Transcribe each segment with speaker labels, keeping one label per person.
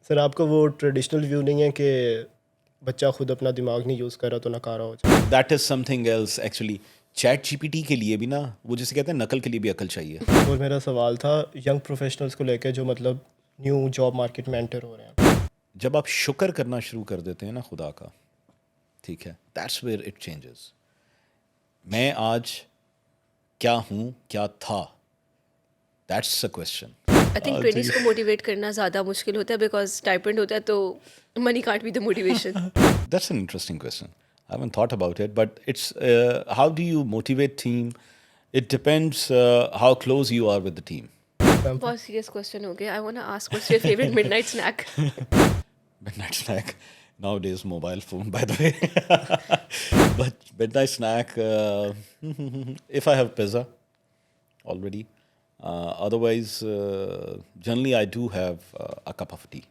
Speaker 1: Sir आपका वो traditional view नहीं है कि बच्चा खुद अपना दिमाग नहीं यूज़ कर रहा तो नकारा हो जाए?
Speaker 2: That is something else actually. Chat GPT के लिए भी ना, वो जिसे कहते हैं नकल के लिए भी अकल चाहिए।
Speaker 1: और मेरा सवाल था यंग प्रोफेशनल्स को लेकर जो मतलब न्यू जॉब मार्केट में एंटर हो रहे हैं।
Speaker 2: जब आप शुक्र करना शुरू कर देते हैं ना खुदा का, ठीक है, दैट्स वेयर इट चेंजेस। मैं आज क्या हूँ, क्या था, that's the question.
Speaker 3: I think trainings को मोटिवेट करना ज़्यादा मुश्किल होता है बिकॉज स्टाइपेंड होता है तो money can't be the motivation.
Speaker 2: That's an interesting question. I haven't thought about it, but it's how do you motivate team? It depends how close you are with the team.
Speaker 3: बहुत serious question हो गया. I want to ask what's your favourite midnight snack.
Speaker 2: Midnight snack. Nowadays, mobile phone, by the way. But midnight snack, if I have pizza already. Otherwise, generally, I do have a cup of tea.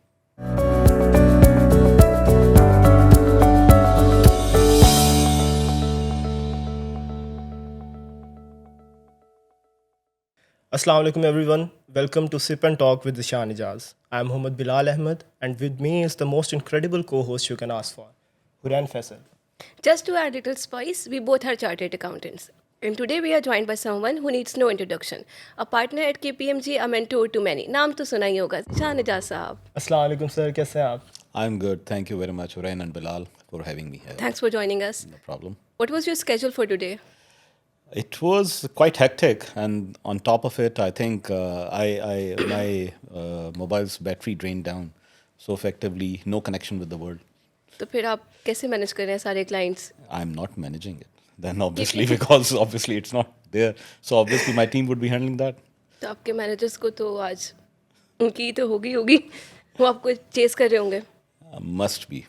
Speaker 1: Assalamu alaikum everyone. Welcome to Sip and Talk with Zishan Ijaz. I am Muhammad Bilal Ahmed and with me is the most incredible co-host you can ask for, Huran Faisal.
Speaker 3: Just to add little spice, we both are chartered accountants. And today we are joined by someone who needs no introduction. A partner at KPMG, a mentor to many. नाम तो सुना ही होगा, शान एजाज साहब.
Speaker 1: Assalamu alaikum sir, कैसे हैं आप?
Speaker 2: I'm good. Thank you very much, Hurain and Bilal, for having me here.
Speaker 3: Thanks for joining us.
Speaker 2: No problem.
Speaker 3: What was your schedule for today?
Speaker 2: It was quite hectic, and on top of it, I think my mobile's battery drained down so effectively, no connection with the world.
Speaker 3: तो फिर आप कैसे manage कर रहे हैं सारे clients?
Speaker 2: I'm not managing it. Then obviously, because obviously it's not there, so obviously my team would be handling that.
Speaker 3: तो आपके मैनेजर्स को तो आज उनकी तो होगी वो आपको चेस कर रहे होंगे.
Speaker 2: Must be.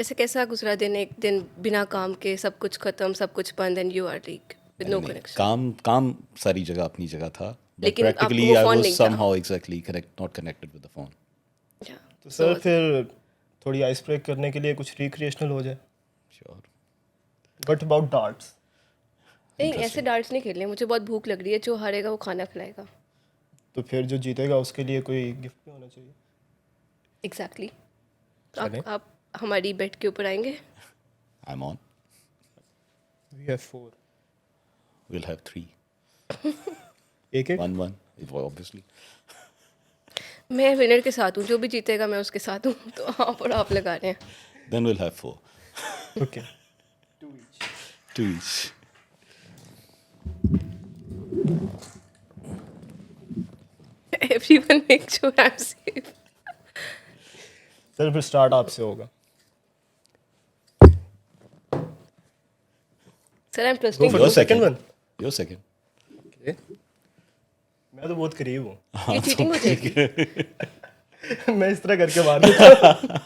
Speaker 3: ऐसे कैसा गुजरा दिन, एक दिन बिना काम के, सब कुछ खत्म, सब कुछ बंद and you are like with no connection.
Speaker 2: काम सारी जगह अपनी जगह था, but
Speaker 3: लेकिन आपको
Speaker 2: practically
Speaker 3: वो
Speaker 2: I
Speaker 3: phone
Speaker 2: was
Speaker 3: नहीं था.
Speaker 2: somehow exactly not connected with the phone.
Speaker 1: तो सर फिर थोड़ी आइस ब्रेक करने के लिए कुछ रिक्रिएशनल हो जाए.
Speaker 2: Sure.
Speaker 1: What about darts?
Speaker 3: नहीं, ऐसे डार्ट्स नहीं खेलने. मुझे बहुत भूख लग रही है. जो हारेगा वो खाना खिलाएगा.
Speaker 1: तो फिर जो जीतेगा उसके लिए कोई गिफ्ट भी होना चाहिए.
Speaker 3: एग्जैक्टली.
Speaker 1: चलें.
Speaker 3: आप हमारी बेट के ऊपर आएंगे.
Speaker 2: I'm on.
Speaker 1: We have 4.
Speaker 2: We'll have 3.
Speaker 1: एक
Speaker 2: 1-1, obviously.
Speaker 3: मैं विनर के साथ हूँ. जो भी जीतेगा मैं उसके साथ हूँ. तो आप और आप लगा रहे हैं.
Speaker 2: Then we'll have 4.
Speaker 1: Okay.
Speaker 2: 2 each.
Speaker 3: Everyone make sure I'm safe.
Speaker 1: Sir फिर स्टार्ट आपसे होगा.
Speaker 3: Sir I am
Speaker 1: Go
Speaker 3: trusting.
Speaker 1: for
Speaker 2: Your
Speaker 1: the second one.
Speaker 2: Your second.
Speaker 1: Okay. मैं तो बहुत करीब हूँ.
Speaker 3: ये चीटिंग हो जाएगी.
Speaker 1: मैं इस तरह करके मार देता.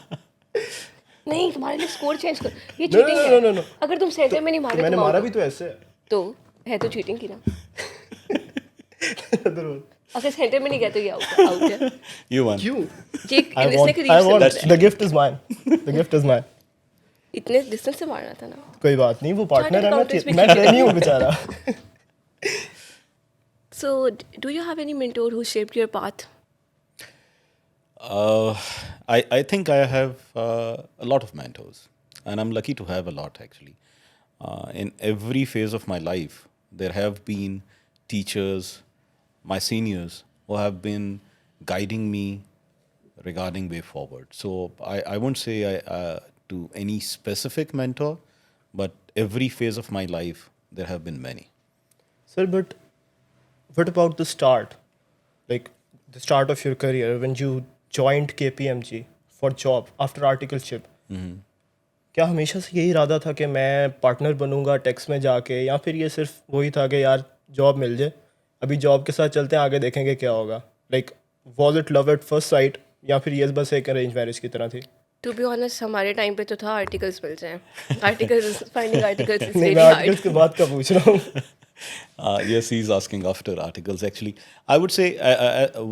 Speaker 3: नहीं, तुम्हारे लिए स्कोर चेंज कर. ये
Speaker 1: No,
Speaker 3: चीटिंग
Speaker 1: no,
Speaker 3: है.
Speaker 1: no, no.
Speaker 3: अगर तुम सेंटर में नहीं मारे
Speaker 1: मैंने
Speaker 3: तो
Speaker 1: मारा
Speaker 3: out.
Speaker 1: भी तो ऐसे है.
Speaker 3: तो है तो चीटिंग की ना.
Speaker 1: इधर वो.
Speaker 3: अगर सेंटर में नहीं गया तो ये आउट है.
Speaker 2: You won.
Speaker 1: क्यों?
Speaker 3: ये
Speaker 1: I
Speaker 3: इसने
Speaker 1: want.
Speaker 3: करीब
Speaker 1: I
Speaker 3: से
Speaker 1: want.
Speaker 3: मारा.
Speaker 1: The gift is mine. The gift is mine.
Speaker 3: इतने डिस्टेंस से मारना था ना.
Speaker 1: कोई बात नहीं, वो पार्टनर है.
Speaker 3: accountants भी
Speaker 1: मैं
Speaker 3: cheated
Speaker 1: ट्रेनी हूँ बेचारा.
Speaker 3: So, do you have any mentor who shaped your path?
Speaker 2: I think I have a lot of mentors, and I'm lucky to have a lot actually. In every phase of my life, there have been teachers, my seniors, who have been guiding me regarding way forward. So I won't say to any specific mentor, but every phase of my life, there have been many.
Speaker 1: Sir, but what about the start? Like the start of your career when you joined KPMG for job after articleship. क्या हमेशा से यही इरादा था कि मैं partner बनूंगा tax में जाके, या फिर ये सिर्फ वही था कि यार जॉब मिल जाए, अभी जॉब के साथ चलते हैं, आगे देखेंगे क्या होगा? Like was it love at first sight या फिर ये बस एक अरेंज मैरिज की तरह थी?
Speaker 3: To be honest, हमारे टाइम पे तो था आर्टिकल्स मिल जाए. आर्टिकल्स फाइंडिंग आर्टिकल्स इज
Speaker 1: नहीं,
Speaker 3: वेरी
Speaker 1: मैं
Speaker 3: हार्ड.
Speaker 1: आर्टिकल्स के बाद का पूछ रहा हूँ.
Speaker 2: Yes, he's asking after articles. Actually, I would say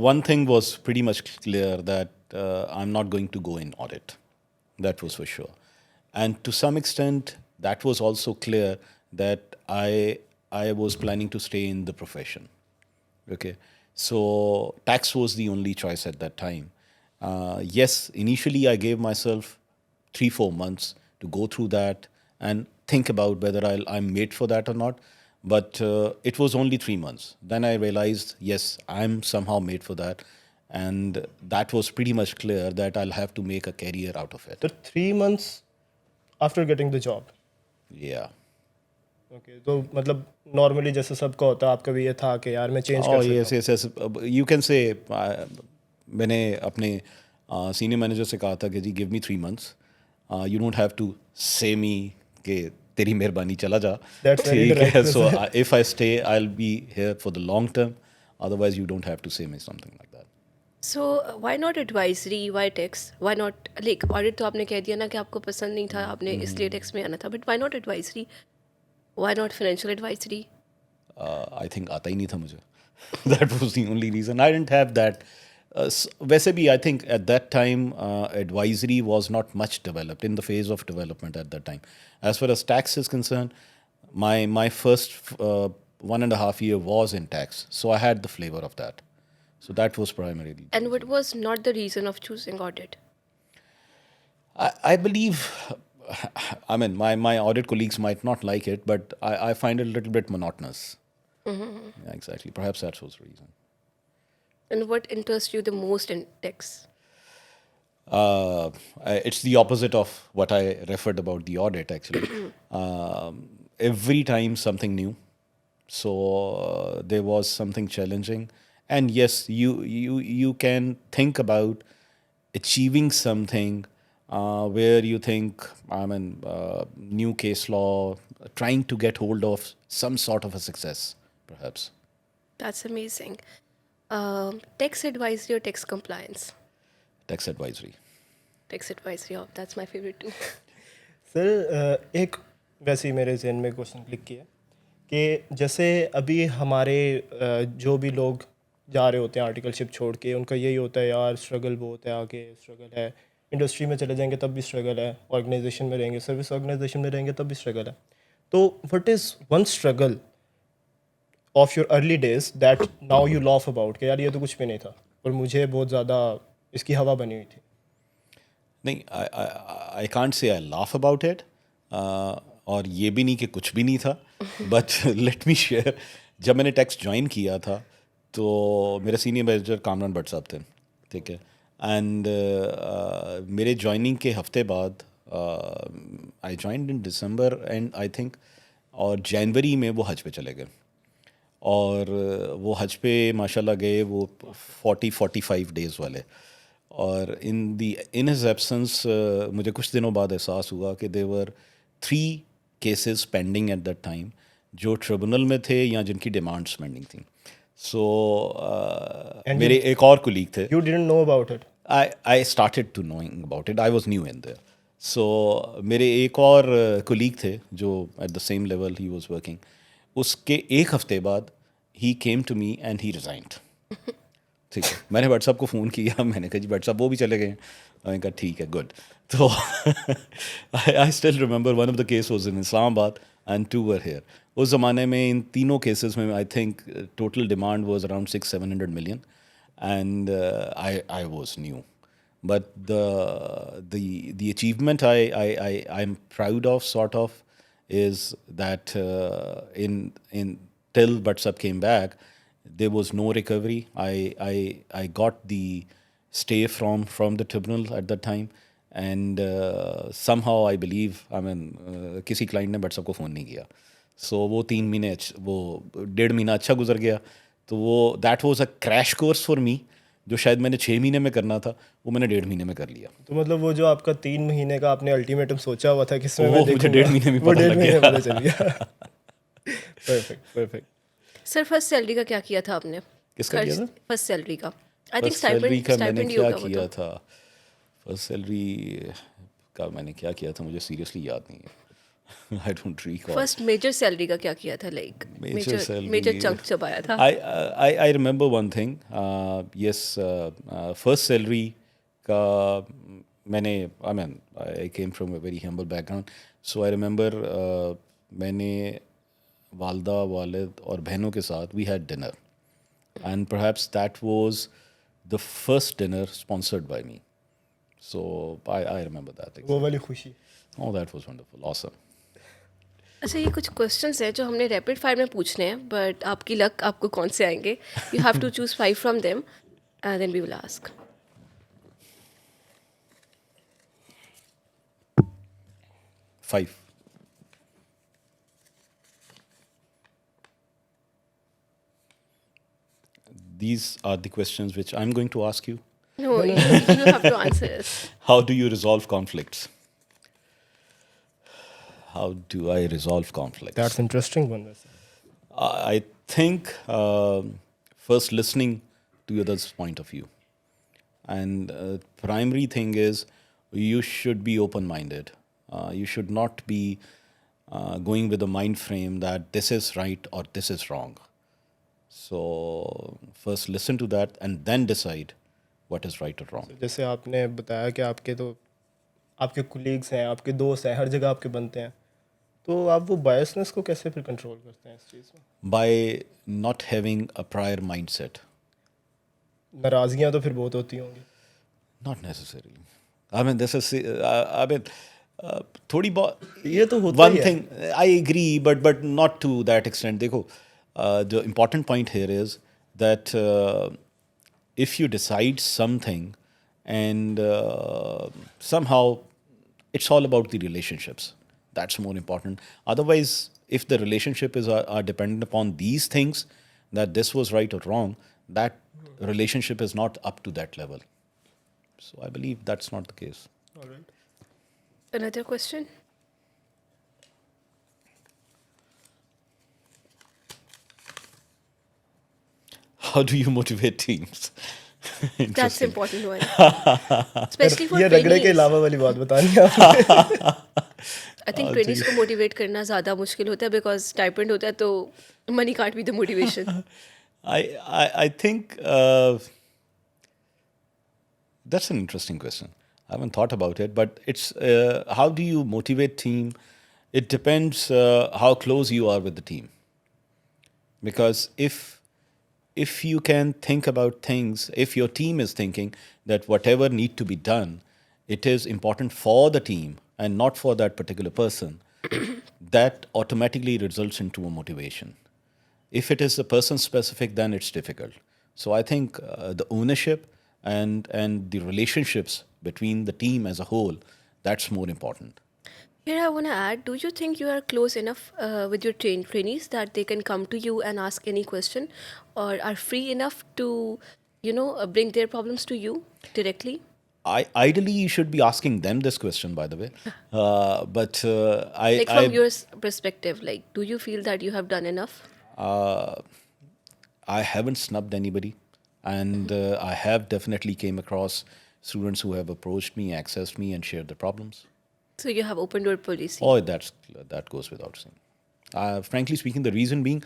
Speaker 2: one thing was pretty much clear that I'm not going to go in audit. That was for sure. And to some extent, that was also clear that I was planning to stay in the profession. Okay, so tax was the only choice at that time, Yes, initially I gave myself 3-4 months to go through that and think about whether I'm made for that or not. But it was only 3 months. Then I realized, yes, I'm somehow made for that. And that was pretty much clear that I'll have to make a career out of it.
Speaker 1: So 3 months after getting the job.
Speaker 2: Yeah.
Speaker 1: Okay तो मतलब normally जैसे सबका होता है आपका भी ये था कि यार मैं चेंज कर
Speaker 2: Oh,
Speaker 1: सकता
Speaker 2: yes, yes, yes. You can say, मैंने अपने सीनियर मैनेजर से कहा था कि जी give me 3 months. You don't have to say me कि तेरी मेहरबानी चला जा.
Speaker 1: That's very
Speaker 2: ठीक है.
Speaker 1: direct,
Speaker 2: So
Speaker 1: sir.
Speaker 2: if I stay, I'll be here for the long term. Otherwise, you don't have to say me something like that.
Speaker 3: So why not advisory? Why tax? Why not like audit? तो आपने कह दिया ना कि आपको पसंद नहीं था, आपने इसलिए tax में आना था. But why not advisory? Why not financial advisory?
Speaker 2: I think आता ही नहीं था मुझे. That was the only reason. I didn't have that. वैसे भी I think at that time advisory was not much developed in the phase of development at that time. As far as tax is concerned, my first 1.5 year was in tax, so I had the flavor of that. So that was primarily.
Speaker 3: And what was not the reason of choosing audit?
Speaker 2: I believe, I mean, my audit colleagues might not like it, but I find it a little bit monotonous. Yeah, exactly. Perhaps that was the reason.
Speaker 3: And what interests you the most in tax?
Speaker 2: It's the opposite of what I referred about the audit, actually. Every time something new. So there was something challenging. And yes, you can think about achieving something where you think, I mean, new case law, trying to get hold of some sort of a success, perhaps.
Speaker 3: That's amazing. Tax advisory or tax compliance?
Speaker 2: Tax advisory.
Speaker 3: Tax advisory. Oh, that's my favorite too.
Speaker 1: Sir एक वैसे ही मेरे जहन में question click किया कि जैसे अभी हमारे जो भी लोग जा रहे होते हैं आर्टिकलशिप छोड़ के उनका यही होता है यार स्ट्रगल बहुत है आगे स्ट्रगल है इंडस्ट्री में चले जाएंगे तब भी स्ट्रगल है ऑर्गेनाइजेशन में रहेंगे सर्विस ऑर्गेनाइजेशन में रहेंगे तब भी स्ट्रगल है तो what is one struggle of your early days that now you loaf about कि यार ये तो कुछ भी नहीं था और मुझे बहुत ज़्यादा इसकी हवा बनी हुई थी
Speaker 2: नहीं, I can't say I laugh about it और ये भी नहीं कि कुछ भी नहीं था. बट लेट मी शेयर, जब मैंने टैक्स ज्वाइन किया था तो मेरे सीनियर मैनेजर कामरान भट्ट साहब थे. ठीक है. एंड मेरे ज्वाइनिंग के हफ्ते बाद आई joined in December and I think और जनवरी में वो हज पे चले गए. और वो हज पे माशाल्लाह गए वो 40-45 डेज़ वाले. और इन हिज एब्सेंस मुझे कुछ दिनों बाद एहसास हुआ कि देवर 3 cases pending at that time जो ट्रिब्यूनल में थे या जिनकी डिमांड्स पेंडिंग थी. सो मेरे एक और कुलीग थे.
Speaker 1: You didn't know about it
Speaker 2: I started to knowing about it. I was new in there. So मेरे एक और कुलीग थे जो at the same level he was working. उसके एक हफ्ते बाद he came to me and he resigned. ठीक है. मैंने भट्ट साहब को फ़ोन किया. मैंने कहा जी भट्ट साहब वो भी चले गए. मैंने कहा ठीक है गुड. तो I still remember one of the case was in Islamabad and 2 were here. उस ज़माने में इन तीनों केसेस में I think total demand was around 600-700 million. And I was new, but the achievement I'm proud of sort of is that in till Bhatt came back, there was no recovery. I got the stay from the tribunal at that time, and somehow I believe किसी client ने Bhatt को phone नहीं किया. So वो 3 महीने वो 1.5 महीना अच्छा गुजर गया. तो वो that was a crash course for me. जो शायद मैंने 6 महीने में करना था वो मैंने 1.5 महीने में कर लिया.
Speaker 1: तो मतलब वो जो आपका 3 महीने का आपने अल्टीमेटम सोचा हुआ था कि इसमें
Speaker 2: वो
Speaker 1: मैं
Speaker 2: मुझे
Speaker 1: देखूंगा,
Speaker 2: 1.5 महीने में
Speaker 1: वो
Speaker 2: पता
Speaker 1: 1.5
Speaker 2: लग
Speaker 1: महीने
Speaker 2: गया.
Speaker 1: पता चल गया. परफेक्ट.
Speaker 3: सर फर्स्ट सैलरी का क्या किया था आपने?
Speaker 2: किसका किया था?
Speaker 3: फर्स्ट सैलरी का. आई थिंक
Speaker 2: फर्स्ट सैलरी का मैंने
Speaker 3: स्टाइपेंड
Speaker 2: क्या
Speaker 3: होगा वो
Speaker 2: किया
Speaker 3: तो.
Speaker 2: था? फर्स्ट सैलरी का मैंने क्या किया था मुझे सीरियसली याद नहीं है. I don't recall.
Speaker 3: First major salary का क्या किया था? लाइक मेजर चंक जब आया था.
Speaker 2: I remember one thing. Yes, first salary का मैंने I came from a very humble background. So I remember मैंने वालदा वालिद और बहनों के साथ we had dinner. And perhaps that was the first dinner sponsored by me. So I remember that.
Speaker 1: वो
Speaker 2: Exactly.
Speaker 1: वाली खुशी.
Speaker 2: Oh, that was wonderful. Awesome.
Speaker 3: अच्छा, ये कुछ क्वेश्चंस हैं जो हमने रैपिड फायर में पूछने हैं, बट आपकी लक आपको कौन से आएंगे. You have to choose 5 from them and then we will ask.
Speaker 2: 5. These are the questions which I'm going to ask you.
Speaker 3: No, you have to answer this.
Speaker 2: How do you resolve conflicts? How do I resolve conflicts?
Speaker 1: That's interesting one.
Speaker 2: I think first listening to others' point of view. And primary thing is you should be open-minded. You should not be going with a mind frame that this is right or this is wrong. So first listen to that and then decide what is right or wrong.
Speaker 1: जैसे आपने बताया कि आपके colleagues हैं, आपके दोस्त हैं, हर जगह आपके बनते हैं, तो आप वो बायसनेस को कैसे फिर कंट्रोल करते हैं इस चीज़ में?
Speaker 2: By not having a prior mindset.
Speaker 1: नाराज़गियाँ तो फिर बहुत होती होंगी.
Speaker 2: Not necessarily. I mean, this is, थोड़ी बहुत,
Speaker 1: ये तो होता
Speaker 2: one
Speaker 1: ही है.
Speaker 2: thing, I agree, but not to that extent. देखो, the important point here is that if you decide something and somehow it's all about the relationships. That's more important. Otherwise, if the relationship are dependent upon these things, that this was right or wrong, that relationship is not up to that level. So I believe that's not the case.
Speaker 1: All right.
Speaker 3: Another question?
Speaker 2: How do you motivate teams?
Speaker 3: That's
Speaker 2: Interesting.
Speaker 3: important one. Especially for
Speaker 1: ये रगड़े के
Speaker 3: trainees.
Speaker 1: अलावा वाली बात बतानी है आपने.
Speaker 3: I think trainees को motivate करना ज़्यादा मुश्किल होता है because stipend होता है तो money can't be the motivation.
Speaker 2: I think that's an interesting question. I haven't thought about it, but it's how do you motivate team? It depends how close you are with the team. Because if you can think about things, if your team is thinking that whatever need to be done, it is important for the team and not for that particular person, that automatically results into a motivation. If it is a person specific, then it's difficult. So I think the ownership and the relationships between the team as a whole, that's more important.
Speaker 3: Here I want to add, do you think you are close enough with your trainees that they can come to you and ask any question, or are free enough to, bring their problems to you directly?
Speaker 2: Ideally, you should be asking them this question, by the way. But
Speaker 3: Like from your perspective, like, do you feel that you have done enough?
Speaker 2: I haven't snubbed anybody, and I have definitely came across students who have approached me, accessed me, and shared their problems.
Speaker 3: So you have open door policy.
Speaker 2: Oh, that goes without saying. Frankly speaking, the reason being,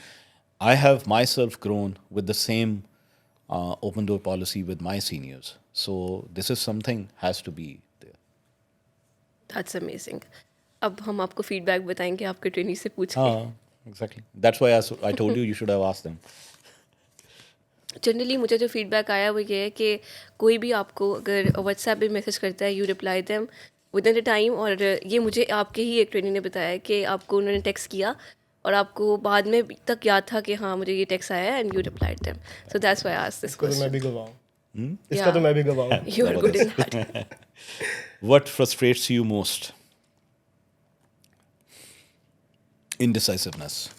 Speaker 2: I have myself grown with the same open door policy with my seniors. So this is something has to be there.
Speaker 3: That's amazing. अब हम आपको feedback बताएंगे आपके trainee से पूछ के.
Speaker 2: Exactly. That's why I told you should have asked them.
Speaker 3: Generally मुझे जो फीडबैक आया वो ये है कि कोई भी आपको अगर व्हाट्सएप पे मैसेज करता है, you reply them with in the time. और ये मुझे आपके ही एक ट्रेनर ने बताया कि आपको उन्होंने टेक्स्ट किया और आपको बाद में तक याद था कि हाँ मुझे ये टेक्स्ट आया है and you replied them. So that's why I asked this
Speaker 1: इसको तो मैं
Speaker 3: क्वेश्चन.
Speaker 1: भी गवाऊं. इसका तो मैं भी गवाऊं.
Speaker 3: You are good in that.
Speaker 2: What frustrates you most? Indecisiveness.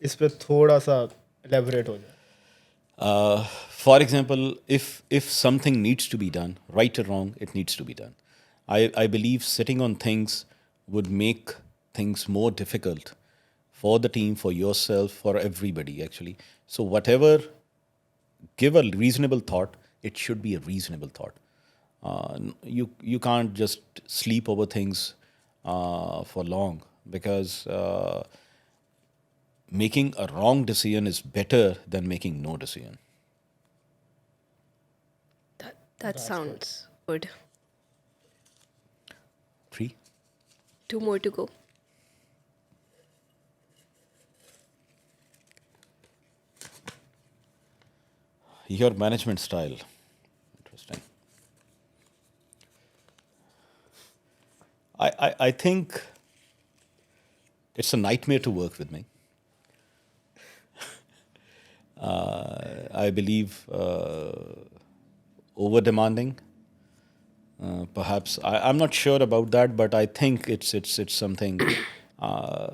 Speaker 1: इस पे थोड़ा सा elaborate हो जाए.
Speaker 2: For example, if something needs to be done, right or wrong, it needs to be done. I believe sitting on things would make things more difficult for the team, for yourself, for everybody actually. So whatever, give a reasonable thought. It should be a reasonable thought. You can't just sleep over things for long, because making a wrong decision is better than making no decision.
Speaker 3: That sounds good.
Speaker 2: 3.
Speaker 3: 2 more to go.
Speaker 2: Your management style. Interesting. I think it's a nightmare to work with me. I believe over demanding. Perhaps I'm not sure about that, but I think it's something. Uh,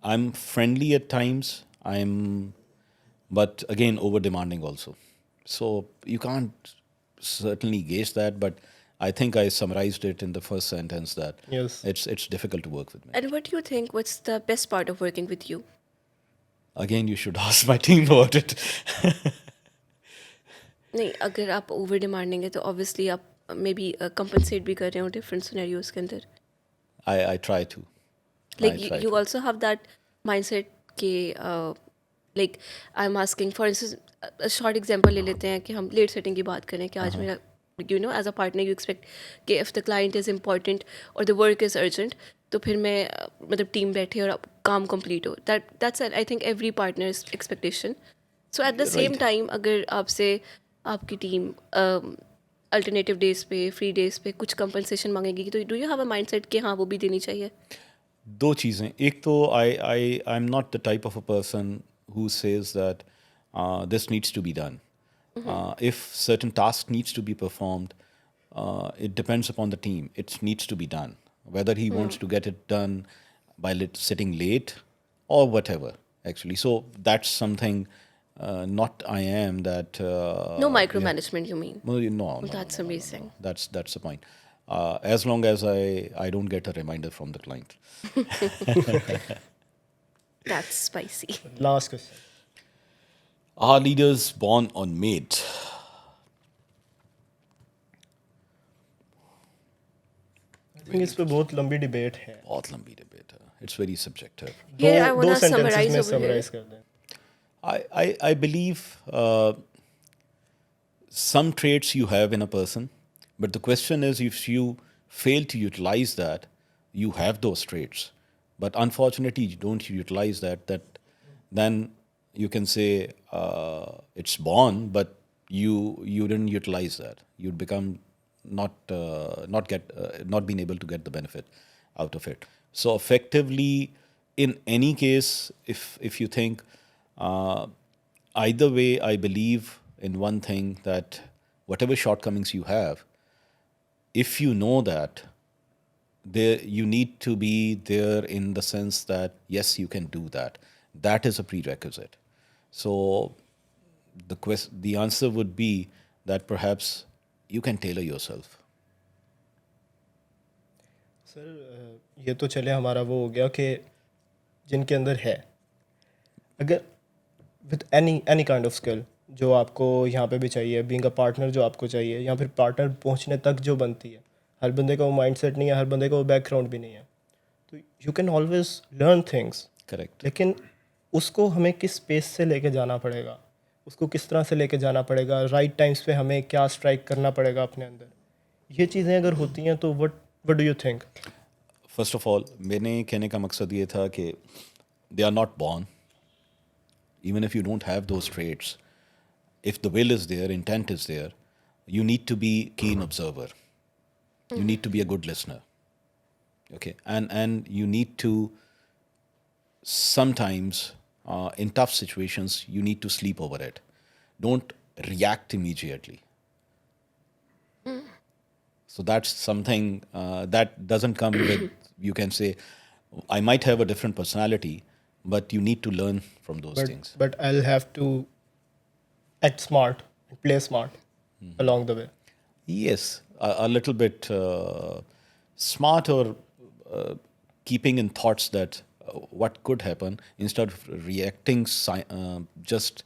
Speaker 2: I'm friendly at times. But again, over demanding also. So you can't certainly gauge that, but I think I summarized it in the first sentence that
Speaker 1: Yes.
Speaker 2: it's difficult to work with me.
Speaker 3: And what do you think? What's the best part of working with you?
Speaker 2: Again, you should ask my team about it.
Speaker 3: नहीं, अगर आप over demanding है तो obviously आप may be compensate भी कर रहे हो डिफरेंट सिनेरियोज के अंदर.
Speaker 2: I try to.
Speaker 3: Like
Speaker 2: I try
Speaker 3: you
Speaker 2: to.
Speaker 3: also have that mindset के like I'm asking for instance a short example ले लेते हैं कि हम लेट सेटिंग की बात करें कि आज मेरा as a partner you expect कि if the client is important or the work is urgent तो फिर मैं मतलब टीम बैठे और काम कंप्लीट हो. That's I think every partner's expectation. So at the same
Speaker 2: Right.
Speaker 3: time अगर आपसे आपकी टीम अल्टरनेटिव डेज पे फ्री डेज पे कुछ कंपनसेशन मांगेगी तो do you have a mindset कि हाँ वो भी देनी चाहिए.
Speaker 2: दो चीज़ें. एक तो I am not the type of a person who says that this needs to be done. If certain task needs to be performed, it depends upon the team. It needs to be done. Whether he wants to get it done by sitting late or whatever, actually. So that's something not I am that.
Speaker 3: No micromanagement you mean.
Speaker 2: No, no.
Speaker 3: That's amazing.
Speaker 2: That's the point. As long as I don't get a reminder from the client.
Speaker 3: That's spicy.
Speaker 1: Last question.
Speaker 2: Are leaders born or made?
Speaker 1: I think इस पे बहुत लंबी debate है.
Speaker 2: बहुत लंबी debate है. It's very subjective.
Speaker 3: Here I
Speaker 1: दो
Speaker 3: wanna
Speaker 1: sentences
Speaker 3: summarize
Speaker 1: में
Speaker 3: over here.
Speaker 1: summarize कर दें.
Speaker 2: I believe some traits you have in a person, but the question is if you fail to utilize that, you have those traits. But unfortunately, you don't utilize that then you can say it's born, but you didn't utilize that. You'd become not being able to get the benefit out of it. So effectively, in any case, if you think either way, I believe in one thing that whatever shortcomings you have, if you know that, you need to be there in the sense that yes, you can do that. That is a prerequisite. So the answer would be that perhaps you can tailor yourself.
Speaker 1: Sir ये तो चले हमारा वो हो गया कि जिनके अंदर है, अगर with any kind of skill जो आपको यहाँ पे भी चाहिए, बीइंग अ पार्टनर जो आपको चाहिए, या फिर पार्टनर पहुँचने तक जो बनती है, हर बंदे का वो माइंडसेट नहीं है, हर बंदे का वो बैकग्राउंड भी नहीं है. तो you can always learn things,
Speaker 2: Correct.
Speaker 1: लेकिन उसको हमें किस स्पेस से लेके जाना पड़ेगा, उसको किस तरह से लेके जाना पड़ेगा, राइट टाइम्स पे हमें क्या स्ट्राइक करना पड़ेगा अपने अंदर, ये चीज़ें अगर होती हैं तो what do you think?
Speaker 2: First of all, मैंने कहने का मकसद ये था कि they are not born. Even if you don't have those traits, if the will is there, intent is there, you need to be keen observer. You need to be a good listener. Okay, and you need to sometimes in tough situations you need to sleep over it. Don't react immediately. So that's something that doesn't come with, you can say, I might have a different personality, but you need to learn from those things.
Speaker 1: But I'll have to act smart, play smart along the way.
Speaker 2: Yes, a little bit smart, or keeping in thoughts that what could happen, instead of reacting just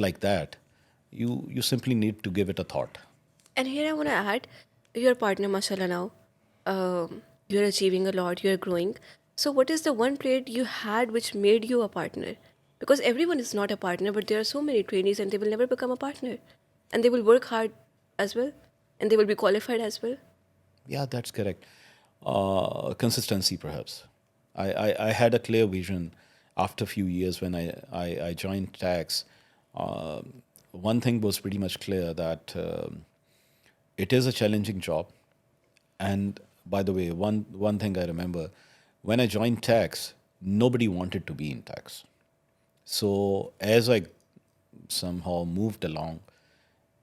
Speaker 2: like that. You simply need to give it a thought.
Speaker 3: And here I want to add, your partner, mashallah, now you're achieving a lot, you're growing. So what is the one trait you had which made you a partner? Because everyone is not a partner, but there are so many trainees and they will never become a partner. And they will work hard as well. And they will be qualified as well.
Speaker 2: Yeah, that's correct. Consistency, perhaps. I had a clear vision after a few years when I joined tax. one thing was pretty much clear that it is a challenging job. And by the way, one thing I remember, when I joined tax, nobody wanted to be in tax. So as I somehow moved along,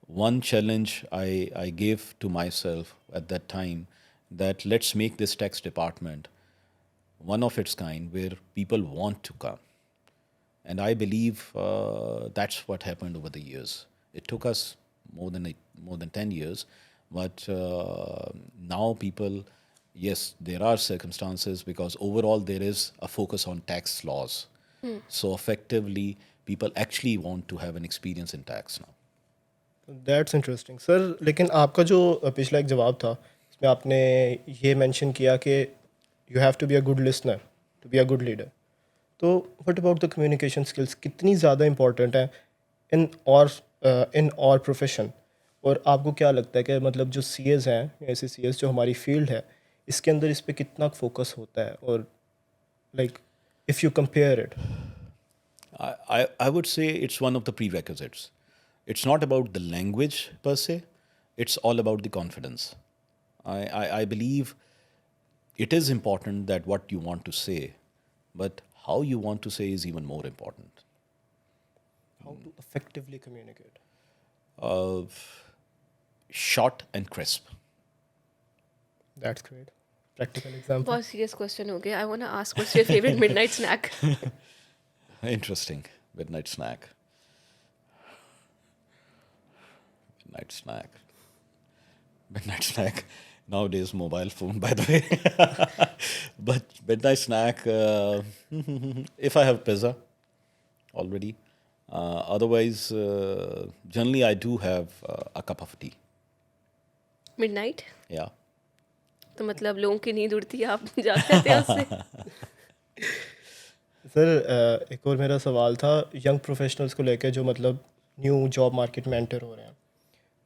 Speaker 2: one challenge I gave to myself at that time, that let's make this tax department one of its kind where people want to come. And I believe that's what happened over the years. It took us more than 10 years, but now people, yes, there are circumstances because overall there is a focus on tax laws. So effectively, people actually want to have an experience in tax now.
Speaker 1: That's interesting sir. लेकिन आपका जो पिछला एक जवाब था इसमें आपने ये मेंशन किया कि you have to be a good listener to be a good leader. तो what about the communication skills, कितनी ज़्यादा इंपॉर्टेंट है इन और प्रोफेशन? और आपको क्या लगता है कि मतलब जो सी एज़ हैं, ऐसे सी एज़ जो हमारी फील्ड है, इसके अंदर इस पर कितना फोकस होता है? और like if you compare it.
Speaker 2: I would say it's one of the prerequisites. It's not about the language per se, it's all about the confidence. I believe it is important that what you want to say, but how you want to say is even more important.
Speaker 1: How to effectively communicate?
Speaker 2: Short and crisp.
Speaker 1: That's great. Practical example.
Speaker 3: बहुत serious question हो गया. I want to ask what's your favourite midnight snack?
Speaker 2: Interesting. Midnight snack. Midnight snack. Midnight snack. Nowadays, mobile phone, by the way. But midnight snack, if I have pizza already. Otherwise, generally, I do have a cup of tea.
Speaker 3: Midnight
Speaker 2: Yeah.
Speaker 3: तो मतलब लोगों की नींद उड़ती है, आप जाग जाते हैं उससे?
Speaker 1: सर एक और मेरा सवाल था यंग प्रोफेशनल्स को लेकर जो मतलब न्यू जॉब मार्केट में एंटर हो रहे हैं.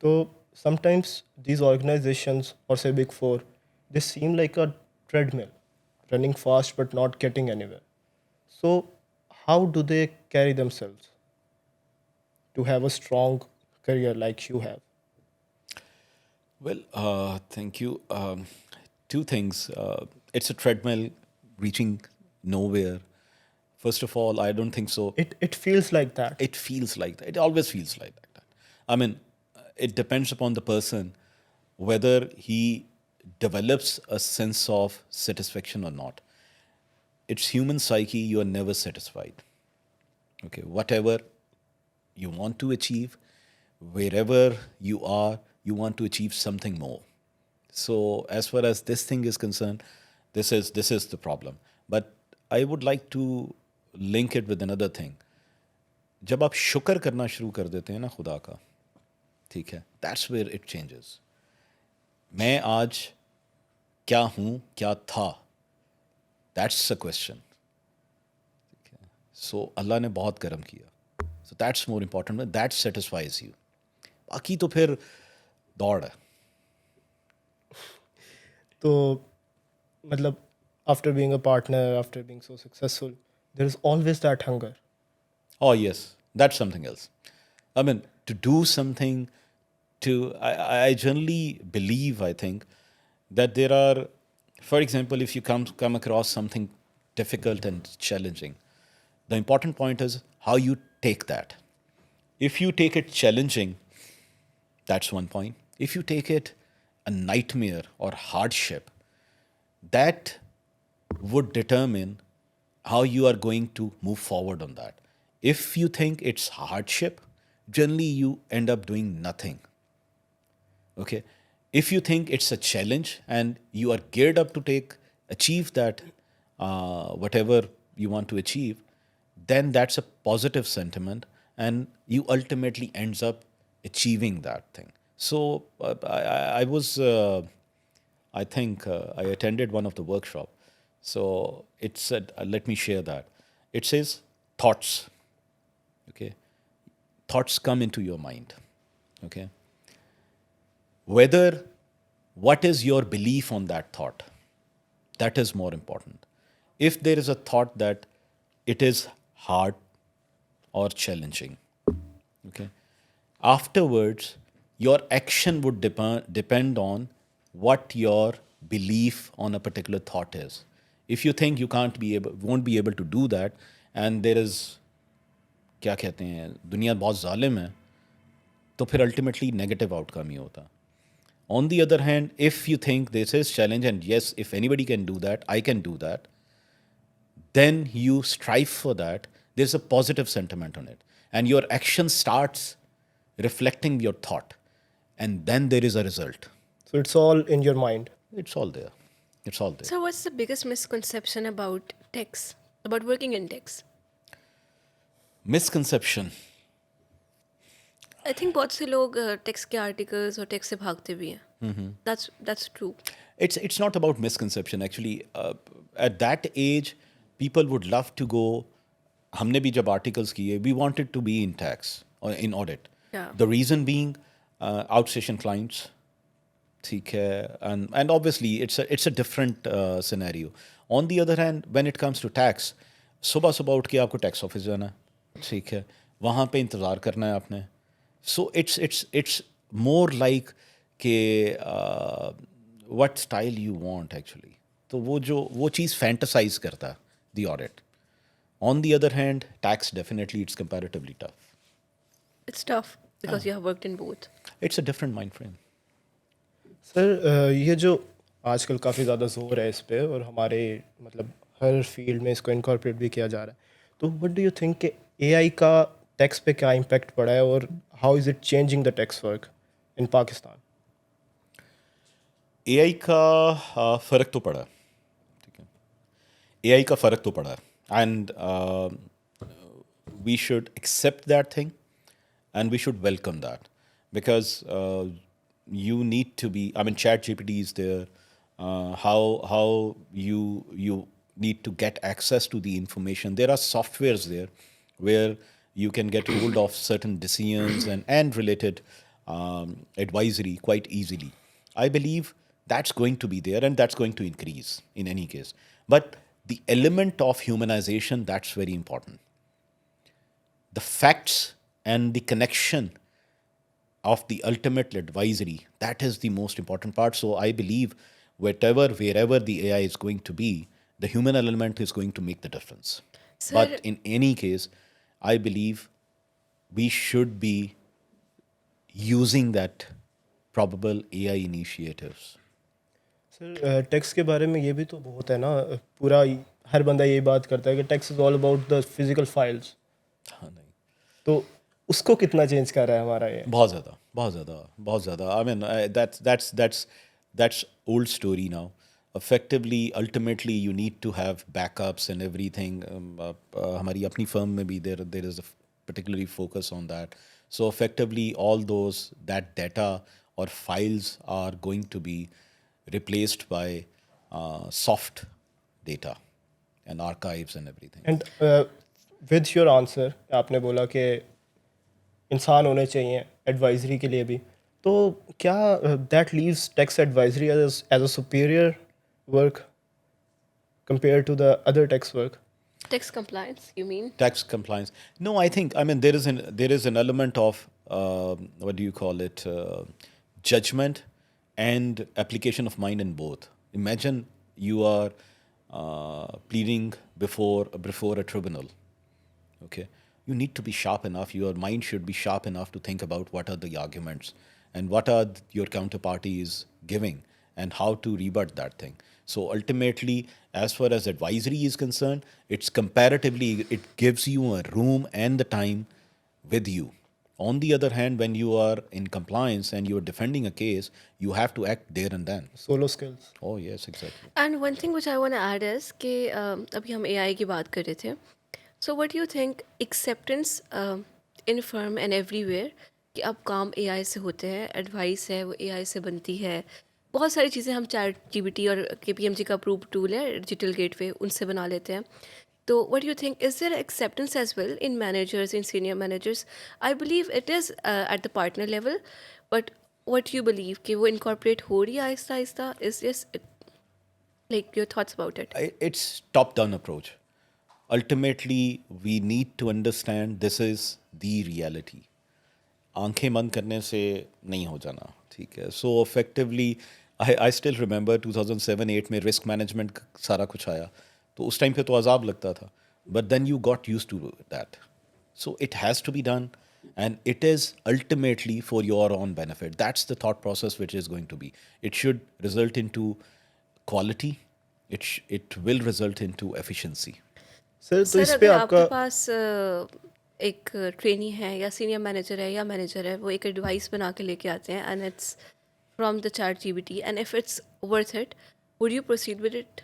Speaker 1: तो समटाइम्स दीज ऑर्गेनाइजेशंस और से big four, they seem like a treadmill running fast but not getting anywhere. So how do they carry themselves to have a strong career like you have?
Speaker 2: Well, thank you. Two things. It's a treadmill reaching nowhere. First of all, I don't think so.
Speaker 1: It feels like that.
Speaker 2: It feels like that. It always feels like that. I mean, it depends upon the person whether he develops a sense of satisfaction or not. It's human psyche, you are never satisfied. Okay, whatever you want to achieve, wherever you are, you want to achieve something more. So as far as this thing is concerned, this is the problem. But I would like to link it with another thing. जब आप शुक्र करना शुरू कर देते हैं ना खुदा का, ठीक है, that's where it changes. मैं आज क्या हूँ, क्या था, that's the question. So अल्लाह ने बहुत करम किया. So that's more important. That satisfies you. बाकी तो फिर दौड़ है.
Speaker 1: तो मतलब after being a partner, after being so successful, there is always that hunger.
Speaker 2: Oh, yes, that's something else. I mean, to do something, I generally believe, I think, that there are, for example, if you come across something difficult and challenging, the important point is how you take that. If you take it challenging, that's one point. If you take it a nightmare or hardship, that would determine how you are going to move forward on that. If you think it's hardship, generally you end up doing nothing. Okay? If you think it's a challenge and you are geared up to achieve that, whatever you want to achieve, then that's a positive sentiment and you ultimately ends up achieving that thing. So I attended one of the workshop. So it said, let me share that. It says thoughts. Okay, thoughts come into your mind. Okay, whether what is your belief on that thought, that is more important. If there is a thought that it is hard or challenging, okay, afterwards your action would depend on what your belief on a particular thought is. If you think you won't be able to do that, and there is, क्या कहते हैं, दुनिया बहुत जालिम है, तो फिर ultimately negative outcome ही होता. On the other hand, if you think this is challenge and yes, if anybody can do that, I can do that, then you strive for that. There's a positive sentiment on it. And your action starts reflecting your thought. And then there is a result.
Speaker 1: So it's all in your mind.
Speaker 2: It's all there. It's all there.
Speaker 3: So what's the biggest misconception about techs, about working in techs?
Speaker 2: Misconception.
Speaker 3: I think बहुत से लोग takes के articles और takes से भागते भी हैं. That's true.
Speaker 2: It's not about misconception actually. At that age, people would love to go. हमने भी जब articles किए, we wanted to be in tax or in audit.
Speaker 3: Yeah.
Speaker 2: The reason being, outstation clients. ठीक है, and obviously it's a different scenario. On the other hand, when it comes to tax, सुबह सुबह उठ के आपको tax office जाना है, ठीक है, वहाँ पे इंतज़ार करना है आपने. So it's more like कि what style you want actually. तो वो चीज़ fantasize करता है the audit. On the other hand, tax definitely it's comparatively tough.
Speaker 3: It's tough because you have worked in both.
Speaker 2: It's a different mind frame.
Speaker 1: Sir ये जो आजकल काफ़ी ज़्यादा जोर है इस पे और हमारे मतलब हर फील्ड में इसको इनकॉर्पोरेट भी किया जा रहा है, तो व्हाट डू यू थिंक कि एआई का टैक्स पे क्या इम्पैक्ट पड़ा है और how is it changing the tax work in Pakistan?
Speaker 2: AI का फ़र्क तो पड़ा, ठीक है, एआई का फ़र्क तो पड़ा, and we should accept that thing and we should welcome that, because you need to be, I mean, ChatGPT is there, how you need to get access to the information. There are softwares there where you can get hold of certain decisions and related advisory quite easily. I believe that's going to be there and that's going to increase in any case. But the element of humanization, that's very important. The facts and the connection of the ultimate advisory, that is the most important part. So I believe wherever the AI is going to be, the human element is going to make the difference.
Speaker 3: Sir,
Speaker 2: But in any case, I believe we should be using that probable AI initiatives.
Speaker 1: Sir tax के बारे में ये भी तो बहुत है ना, पूरा हर बंदा यही बात करता है कि tax is all about the physical files,
Speaker 2: हाँ, नहीं,
Speaker 1: तो उसको कितना चेंज कर रहा है हमारा ये?
Speaker 2: बहुत ज़्यादा. I mean, that's old story now. Effectively, ultimately, you need to have backups and everything. हमारी अपनी firm में भी there is a particularly focus on that. So effectively, all that data or files are going to be replaced by soft data and archives and everything.
Speaker 1: And with your answer, आपने बोला कि इंसान होने चाहिए advisory के लिए भी, तो क्या that leaves tax advisory as a superior work compare to the other tax work?
Speaker 3: tax compliance, you mean?
Speaker 2: Tax compliance. No, I mean there is an element of what do you call it, judgment and application of mind in both. Imagine you are pleading before a tribunal. Okay, you need to be sharp enough. Your mind should be sharp enough to think about what are the arguments and what are your counterparty is giving and how to rebut that thing. So ultimately, as far as advisory is concerned, it's comparatively, it gives you a room and the time with you. On the other hand, when you are in compliance and you are defending a case, you have to act there and then.
Speaker 1: Solo skills.
Speaker 2: Oh yes, exactly.
Speaker 3: And one thing which I want to add is कि अभी हम AI की बात कर रहे थे. So what do you think acceptance in firm and everywhere कि अब काम AI से होते हैं, एडवाइस है वो AI से बनती है, बहुत सारी चीज़ें हम ChatGPT और KPMG का अप्रूव टूल है डिजिटल गेटवे उनसे बना लेते हैं. तो what do you think, is there acceptance as well in managers, in senior managers? I believe it is at the partner level, but what you believe कि वो incorporate हो रही है Aahista Aahista? Is this like your thoughts about it?
Speaker 2: It's top-down approach. Ultimately, we need to understand this is the reality. आंखें बंद करने से नहीं हो जाना, ठीक है. सो इफेक्टिवली आई स्टिल रिमेंबर 2007-8 में रिस्क मैनेजमेंट सारा कुछ आया, तो उस टाइम पे तो अजाब लगता था, but then you got use to that. So it has to be done, and it is ultimately for your own benefit. That's the thought process which is going to be. It should result into quality. It will result into efficiency.
Speaker 1: Sir तो
Speaker 3: sir
Speaker 1: इस पे
Speaker 3: अगर आपके
Speaker 1: आपका
Speaker 3: पास एक trainee है या senior manager है या मैनेजर है, वो एक एडवाइस बना के लेके आते हैं and it's from the chat GPT, and if it's worth it, would you proceed with it?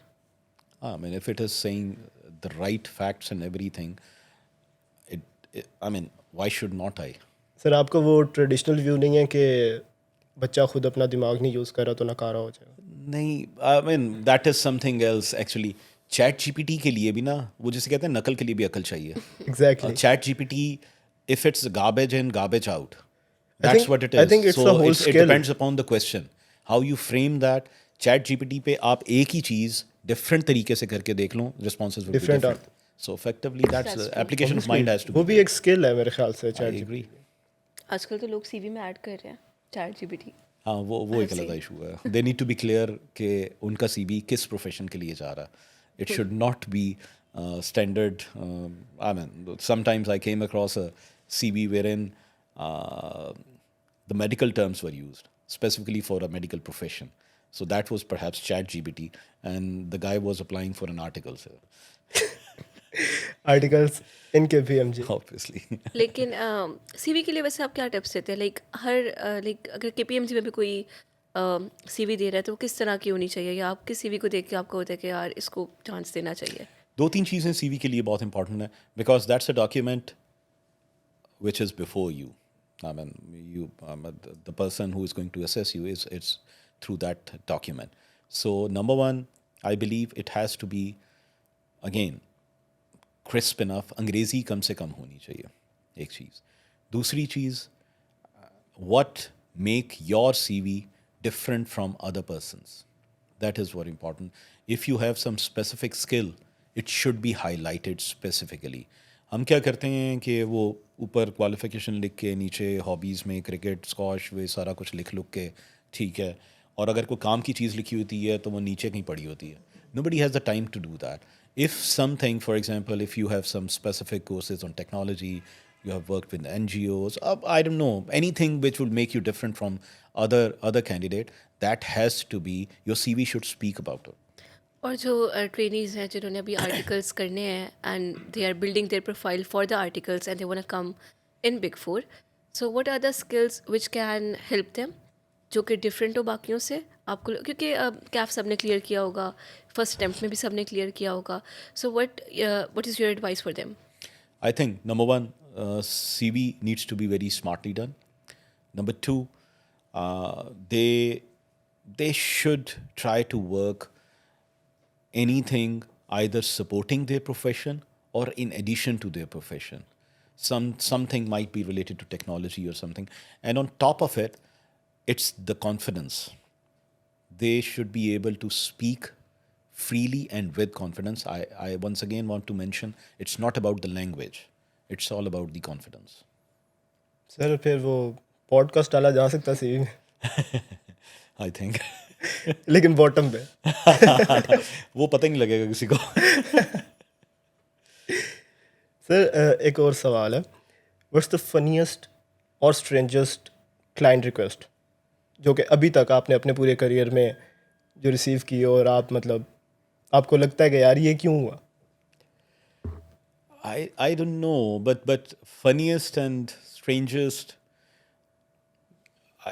Speaker 2: I mean, if it is saying the right facts and everything, I mean, why should not I?
Speaker 1: Sir आपका वो traditional view नहीं है कि बच्चा खुद अपना दिमाग नहीं यूज़ कर रहा तो नकारा हो जाएगा?
Speaker 2: नहीं, I mean that is something else actually. Chat GPT के लिए भी ना, वो जैसे कहते हैं नकल के लिए भी अकल चाहिए.
Speaker 1: Exactly.
Speaker 2: Chat GPT, if it's garbage in, garbage out,
Speaker 1: I
Speaker 2: that's
Speaker 1: think-
Speaker 2: what it
Speaker 1: I
Speaker 2: is.
Speaker 1: think it's
Speaker 2: so
Speaker 1: a whole
Speaker 2: it
Speaker 1: skill.
Speaker 2: depends upon the question, how you frame that. Chat GPT पे आप एक ही चीज different तरीके से करके देख लो, responses will
Speaker 1: Different
Speaker 2: be different. So effectively, that's
Speaker 3: That's
Speaker 2: the
Speaker 3: true.
Speaker 2: application of mind has to
Speaker 1: वो
Speaker 2: be.
Speaker 1: भी एक स्किल है मेरे ख्याल से
Speaker 2: I
Speaker 1: चैट
Speaker 2: agree.
Speaker 3: आजकल तो लोग सीवी में ऐड कर रहे हैं चैट जीपीटी.
Speaker 2: हाँ, वो एक अलग इशू है. They need to be clear कि उनका CV किस प्रोफेशन के लिए जा रहा है. It should not be standard. I mean, sometimes I came across a CV wherein the medical terms were used specifically for a medical profession. So that was perhaps Chat GPT, and the guy was applying for an article, so
Speaker 1: articles इनके PMG.
Speaker 2: obviously.
Speaker 3: लेकिन CV के लिए वैसे आप क्या tips देते हैं? Like हर like अगर केपीएमजी में भी कोई सीवी दे रहा है तो वो किस तरह की होनी चाहिए, या आपके सीवी को देख के आपको होता है कि यार इसको चांस देना चाहिए?
Speaker 2: दो तीन चीज़ें CV के लिए बहुत इंपॉर्टेंट है, because that's a document which is before you. I mean, the person who is going to assess you it's through that document. So number one, I believe it has to be again crisp enough. अंग्रेजी कम से कम होनी चाहिए, एक चीज़. दूसरी चीज़, what make your CV different from other persons. That is very important. If you have some specific skill, it should be highlighted specifically. हम क्या करते हैं कि वो ऊपर क्वालिफिकेशन लिख के नीचे हॉबीज़ में क्रिकेट, स्कॉश, वे सारा कुछ लिख के ठीक है, और अगर कोई काम की चीज़ लिखी होती है तो वो नीचे कहीं पड़ी होती है. Nobody has the time to do that. If something, for example, if you have some specific courses on technology, you have worked with NGOs, I don't know, anything which will make you different from other candidate, that has to be, your CV should speak about it.
Speaker 3: और जो trainees हैं जिन्होंने अभी articles करने हैं and they are building their profile for the articles and they want to come in big four, so what are the skills which can help them, जो कि different हो बाकियों से आपको? क्योंकि कैफ सबने क्लियर किया होगा, फर्स्ट अटेम्प्ट में भी सबने क्लियर किया होगा, so what is your advice for them?
Speaker 2: I think number one, CV needs to be very smartly done. Number two, they should try to work anything either supporting their profession or in addition to their profession. Something might be related to technology or something, and on top of it, it's the confidence. They should be able to speak freely and with confidence. I once again want to mention, it's not about the language, it's all about the confidence.
Speaker 1: Sir फिर वो podcast डाला जा सकता CV में,
Speaker 2: I think.
Speaker 1: लेकिन bottom पे.
Speaker 2: वो पता ही नहीं लगेगा किसी को.
Speaker 1: सर एक और सवाल है, व्हाट्स द फनीएस्ट और स्ट्रेंजेस्ट क्लाइंट रिक्वेस्ट जो कि अभी तक आपने अपने पूरे करियर में जो रिसीव की हो, और आप मतलब आपको लगता है कि यार ये क्यों हुआ?
Speaker 2: I don't know, but funniest and strangest,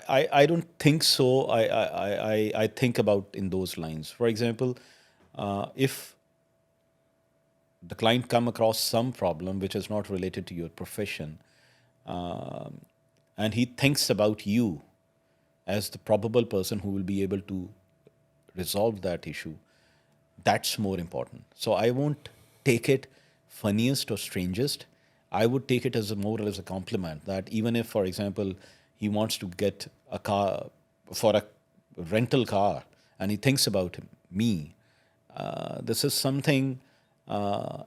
Speaker 2: I don't think so. I think about in those lines. For example, if the client come across some problem which is not related to your profession, and he thinks about you as the probable person who will be able to resolve that issue, that's more important. So I won't take it funniest or strangest. I would take it as more as a compliment, that even if, for example, he wants to get a car for a rental car and he thinks about me, this is something,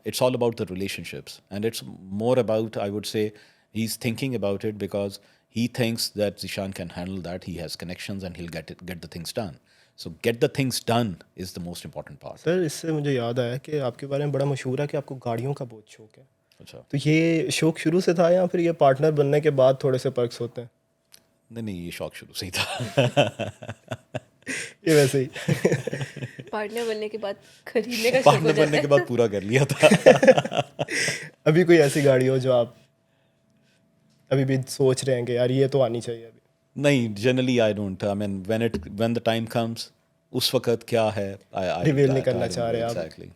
Speaker 2: it's all about the relationships, and it's more about, I would say, he's thinking about it because He thinks that Zishan can handle that. He has connections and he'll get the things done. So get the things done is the most important part.
Speaker 1: Sir इससे मुझे याद आया कि आपके बारे में बड़ा मशहूर है कि आपको गाड़ियों का बहुत शौक है.
Speaker 2: अच्छा.
Speaker 1: तो ये शौक शुरू से था या फिर ये पार्टनर बनने के बाद थोड़े से पर्क्स होते हैं?
Speaker 2: नहीं, ये शौक शुरू से ही था.
Speaker 1: ये वैसे ही.
Speaker 3: पार्टनर बनने के बाद खरीदने का शौक हो
Speaker 2: पार्टनर
Speaker 3: जाता
Speaker 2: बनने
Speaker 3: है.
Speaker 2: के बाद पूरा कर लिया था.
Speaker 1: अभी कोई ऐसी गाड़ी हो जो आप अभी भी सोच रहे हैं कि यार ये तो आनी चाहिए अभी?
Speaker 2: नहीं, generally I don't. I mean when the time comes, उस वक्त क्या है आई
Speaker 1: Reveal नहीं करना चाह रहे आप.
Speaker 2: एग्जैक्टली.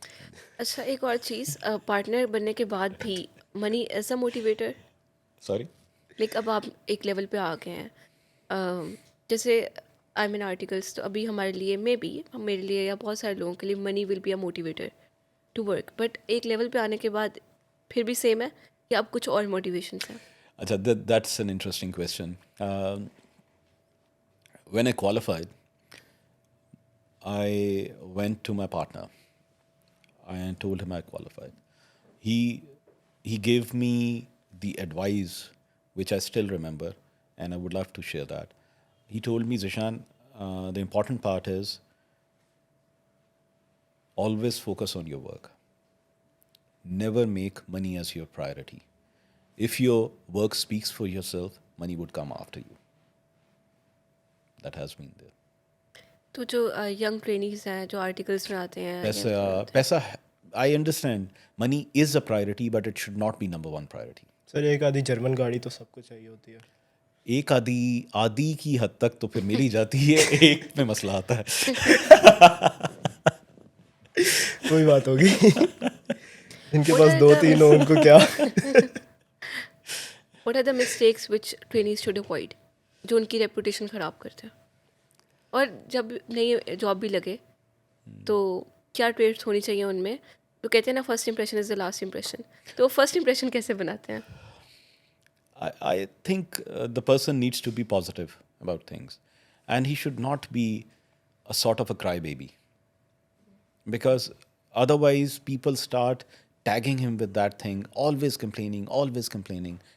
Speaker 3: अच्छा, एक और चीज़, पार्टनर बनने के बाद भी money as a motivator,
Speaker 2: sorry.
Speaker 3: Like अब आप एक लेवल पे आ गए हैं, जैसे आई मीन आर्टिकल्स, तो अभी हमारे लिए मे बी मेरे लिए या बहुत सारे लोगों के लिए money will be a motivator to work, but एक लेवल पे आने के बाद फिर भी सेम है कि अब कुछ और मोटिवेशंस हैं?
Speaker 2: Acha, that's an interesting question. When I qualified, I went to my partner and told him I qualified. He gave me the advice, which I still remember, and I would love to share that. He told me, Zishan, the important part is always focus on your work. Never make money as your priority. If your work speaks for yourself, money would come after you. That has been there.
Speaker 3: तो जो young trainees हैं जो articles बनाते हैं या
Speaker 2: पैसा, I understand money is a priority, but it should not be number one priority.
Speaker 1: Sir एक आधी जर्मन गाड़ी तो सबको चाहिए होती है.
Speaker 2: एक आधी की हद तक तो फिर मिल ही जाती है. एक में मसला आता है.
Speaker 1: कोई बात होगी. इनके
Speaker 3: What
Speaker 1: पास
Speaker 3: are
Speaker 1: दो
Speaker 3: the-
Speaker 1: तीन हो उनको क्या.
Speaker 3: What are the mistakes which trainees should avoid, जो उनकी रेपुटेशन ख़राब करते हैं? और जब नई जॉब भी लगे तो क्या ट्रेड्स होनी चाहिए उनमें? तो कहते हैं ना, first impression is the last impression, तो फर्स्ट इंप्रेशन कैसे बनाते हैं?
Speaker 2: I think the person needs to be positive about things, and he should not be a sort of a crybaby, because otherwise people start tagging him with that thing, always complaining.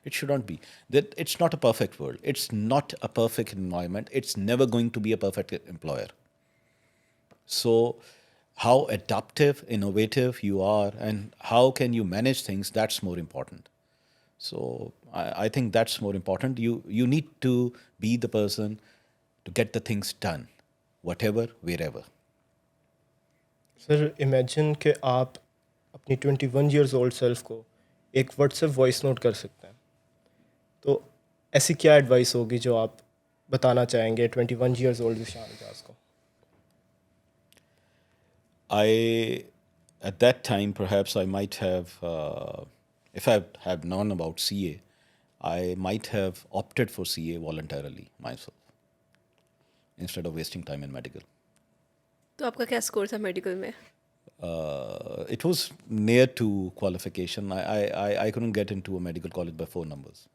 Speaker 2: It should not be that. It's not a perfect world. It's not a perfect environment. It's never going to be a perfect employer. So how adaptive, innovative you are, and how can you manage things, that's more important. So I think that's more important. You need to be the person to get the things done, whatever, wherever.
Speaker 1: Sir imagine कि आप अपनी 21 years old self को एक WhatsApp voice note कर सकते हैं, तो ऐसी क्या एडवाइस होगी जो आप बताना चाहेंगे 21 ईयर्स ओल्ड ज़िशान इजाज़ को?
Speaker 2: At that time, perhaps I might have, if I had known about CA, I might have opted for CA voluntarily myself instead of wasting time in medical.
Speaker 3: तो आपका क्या स्कोर था मेडिकल में?
Speaker 2: It was near to qualification. I couldn't get into a medical college by 4 numbers.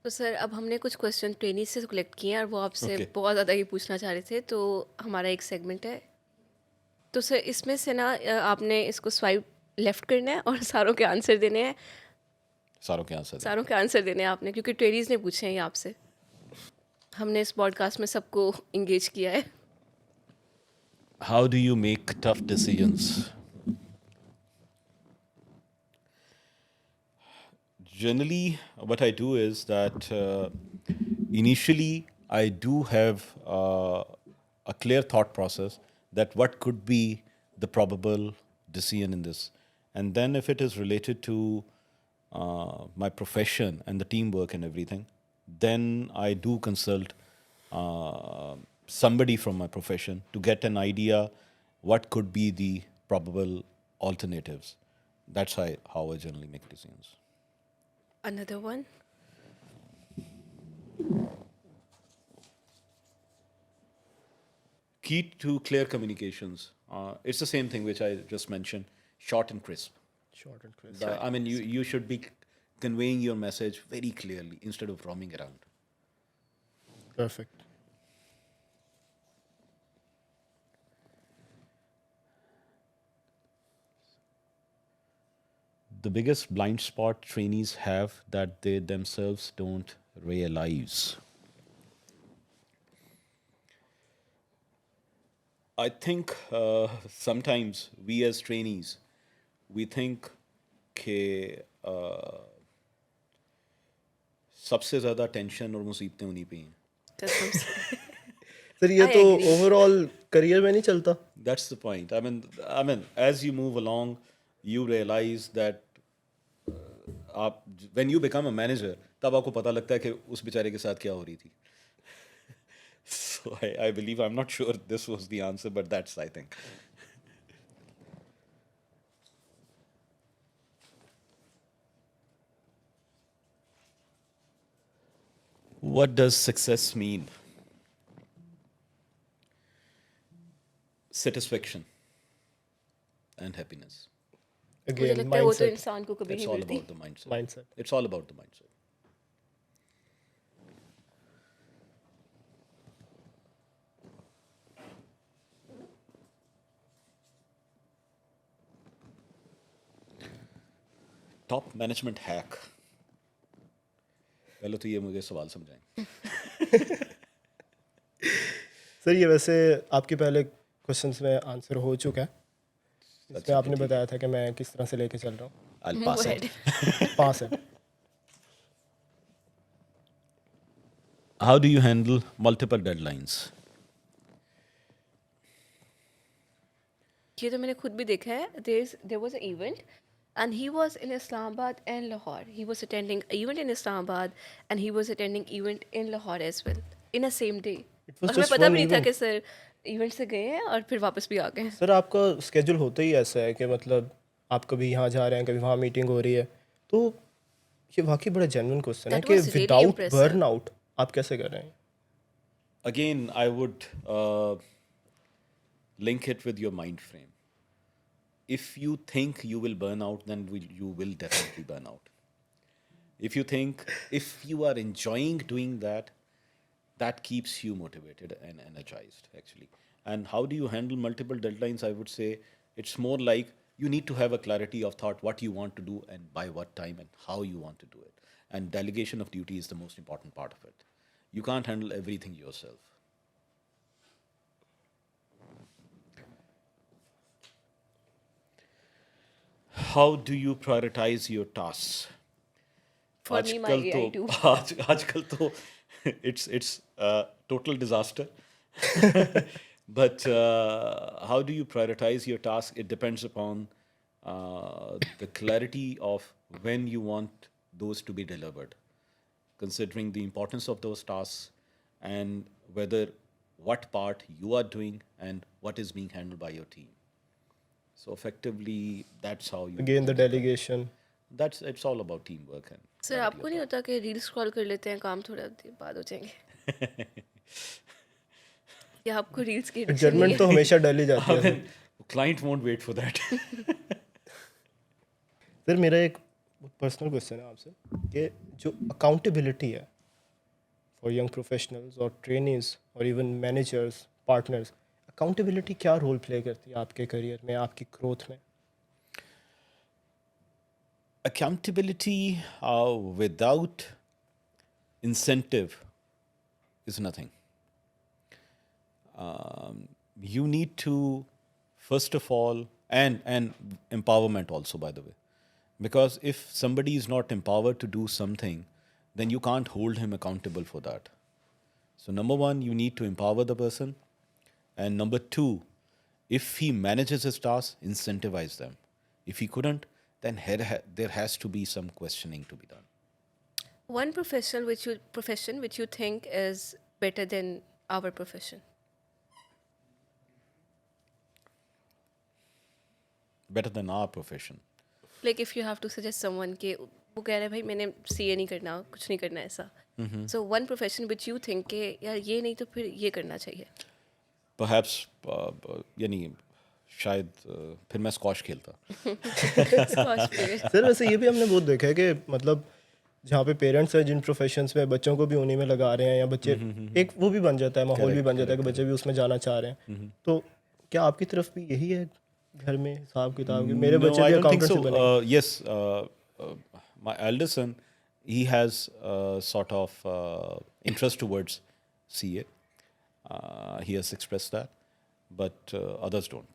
Speaker 3: तो sir अब हमने कुछ question training से कलेक्ट किए हैं और वो आपसे
Speaker 2: Okay.
Speaker 3: बहुत ज़्यादा ही पूछना चाह रहे थे, तो हमारा एक सेगमेंट है. तो सर इसमें से ना आपने इसको स्वाइप लेफ्ट करना है और सारों के आंसर देने हैं.
Speaker 2: सारों के आंसर.
Speaker 3: सारों के आंसर देने हैं आपने, क्योंकि ट्रेनीज ने पूछे हैं ये आपसे. हमने इस पॉडकास्ट में सबको इंगेज किया है.
Speaker 2: How do you make tough decisions? Generally, what I do is that initially I do have a clear thought process that what could be the probable decision in this. And then if it is related to my profession and the teamwork and everything, then I do consult somebody from my profession to get an idea what could be the probable alternatives. That's how I generally make decisions.
Speaker 3: Another one.
Speaker 2: Key to clear communications. It's the same thing which I just mentioned, short and crisp.
Speaker 1: Short and crisp.
Speaker 2: I mean, you should be conveying your message very clearly instead of roaming around.
Speaker 1: Perfect.
Speaker 2: The biggest blind spot trainees have that they themselves don't realize. I think sometimes we as trainees, we think कि सबसे ज़्यादा tension और मुसीबतें उन्हीं पे हैं.
Speaker 3: कसम से
Speaker 1: सर ये
Speaker 3: I
Speaker 1: तो
Speaker 3: agree.
Speaker 1: ओवरऑल करियर में नहीं चलता.
Speaker 2: That's the point. I mean, as you move along, you realize that आप when you become a manager, तब आपको पता लगता है कि उस बेचारे के साथ क्या हो रही थी. So I believe, I'm not sure this was the answer, but that's, I think. What does success mean? Satisfaction and happiness.
Speaker 3: मुझे
Speaker 1: अगेन
Speaker 3: लगता है वो तो
Speaker 1: माइंडसेट.
Speaker 3: इंसान को कभी
Speaker 2: It's
Speaker 3: नहीं
Speaker 2: all
Speaker 3: मिलती.
Speaker 2: about the mindset.
Speaker 1: Mindset.
Speaker 2: It's all about the mindset. Top management hack. पहले तो ये मुझे सवाल समझाएं.
Speaker 1: सर ये वैसे आपके पहले क्वेश्चंस में आंसर हो चुका है. इसमें आपने बताया था कि मैं किस तरह से लेके चल रहा हूँ.
Speaker 2: I'll
Speaker 3: Go
Speaker 2: pass
Speaker 3: ahead.
Speaker 2: it.
Speaker 1: पास है.
Speaker 2: How do you handle multiple deadlines?
Speaker 3: ये तो मैंने खुद भी देखा है. There was an event and he was in Islamabad and Lahore. He was attending event in Islamabad and he was attending event in Lahore as well in a same day.
Speaker 1: It was
Speaker 3: और हमें
Speaker 1: just
Speaker 3: पता
Speaker 1: one
Speaker 3: भी नहीं था
Speaker 1: event.
Speaker 3: कि sir event से गए हैं और फिर वापस भी आ गए हैं.
Speaker 1: सर आपका स्केड्यूल होता ही ऐसा है कि मतलब आप कभी यहाँ जा रहे हैं, कभी वहाँ मीटिंग हो रही है. तो ये वाकई बड़ा जेन्युइन क्वेश्चन है
Speaker 3: That
Speaker 1: कि
Speaker 3: was really
Speaker 1: without
Speaker 3: impressive.
Speaker 1: Burnout आप कैसे कर रहे हैं.
Speaker 2: Again, I would link it with your mind frame. If you think you will burn out, then you will definitely burn out. If you are enjoying doing that, that keeps you motivated and energized, actually. And how do you handle multiple deadlines? I would say it's more like you need to have a clarity of thought what you want to do and by what time and how you want to do it. And delegation of duty is the most important part of it. You can't handle everything yourself. How do you prioritize your tasks?
Speaker 3: For me, my AI too.
Speaker 2: आजकल तो it's total disaster. But how do you prioritize your task? It depends upon the clarity of when you want those to be delivered, considering the importance of those tasks and whether what part you are doing and what is being handled by your team. So effectively, that's how you.
Speaker 1: Again the delegation.
Speaker 2: It's all about teamwork and.
Speaker 3: Sir आपको नहीं होता कि reel scroll कर लेते हैं, काम थोड़ा देर बाद हो जाएंगे. या आपको रील्स की addiction नहीं
Speaker 1: जजमेंट तो
Speaker 3: है?
Speaker 1: हमेशा डल ही जाती है.
Speaker 2: Client won't wait for that.
Speaker 1: Sir मेरा एक पर्सनल क्वेश्चन है आपसे कि जो अकाउंटेबिलिटी है फॉर यंग प्रोफेशनल्स और ट्रेनीज और इवन मैनेजर्स पार्टनर्स, अकाउंटेबिलिटी क्या रोल प्ले करती है आपके करियर में, आपकी ग्रोथ में?
Speaker 2: Accountability without incentive is nothing. You need to, first of all, and empowerment also, by the way, because if somebody is not empowered to do something, then you can't hold him accountable for that. So number one, you need to empower the person, and number two, if he manages his tasks, incentivize them. If he couldn't, then there has to be some questioning to be done.
Speaker 3: One profession which you think is better than our profession.
Speaker 2: Better than our profession.
Speaker 3: Like if you have to suggest someone कि वो कह रहे हैं भाई मैंने CA नहीं करना, कुछ नहीं करना ऐसा. So one profession which you think कि यार ये नहीं तो फिर ये करना चाहिए.
Speaker 2: Perhaps यानी शायद फिर मैं स्क्वॉश खेलता.
Speaker 3: Squash player.
Speaker 1: सर वैसे ये भी हमने बहुत देखा है कि मतलब जहाँ पे पेरेंट्स हैं जिन प्रोफेशंस में, बच्चों को भी उन्हीं में लगा रहे हैं, या बच्चे एक वो भी बन जाता है, माहौल भी बन जाता है कि बच्चे भी उसमें जाना चाह रहे हैं. तो क्या आपकी तरफ भी यही है घर में हिसाब किताब की? मेरे
Speaker 2: No,
Speaker 1: बच्चे
Speaker 2: I
Speaker 1: भी
Speaker 2: don't think
Speaker 1: अकाउंटेंट से
Speaker 2: so.
Speaker 1: बने.
Speaker 2: Yes, my elder son he has a sort of interest towards CA. He has expressed that, but others don't.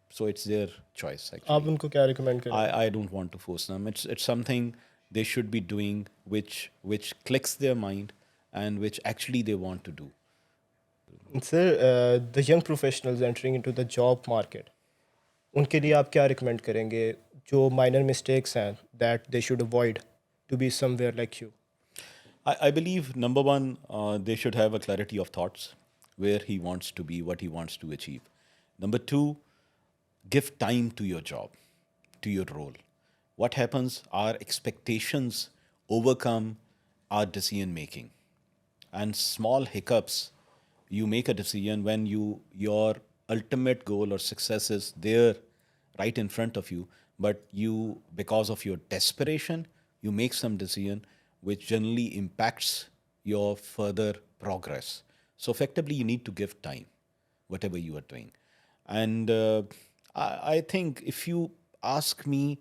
Speaker 2: So it's their choice
Speaker 1: आप
Speaker 2: actually.
Speaker 1: उनको क्या recommend करें?
Speaker 2: I don't want to force them. It's something they should be doing which clicks their mind and which actually they want to do.
Speaker 1: Sir, the young professionals entering into the job market, उनके लिए आप क्या recommend करेंगे जो minor mistakes हैं that they should avoid to be somewhere like you?
Speaker 2: I believe number one, they should have a clarity of thoughts, where he wants to be, what he wants to achieve. Number two, give time to your job, to your role. What happens? Our expectations overcome our decision making, and small hiccups. You make a decision when your ultimate goal or success is there, right in front of you, but you, because of your desperation, you make some decision which generally impacts your further progress. So effectively, you need to give time, whatever you are doing. And I think if you ask me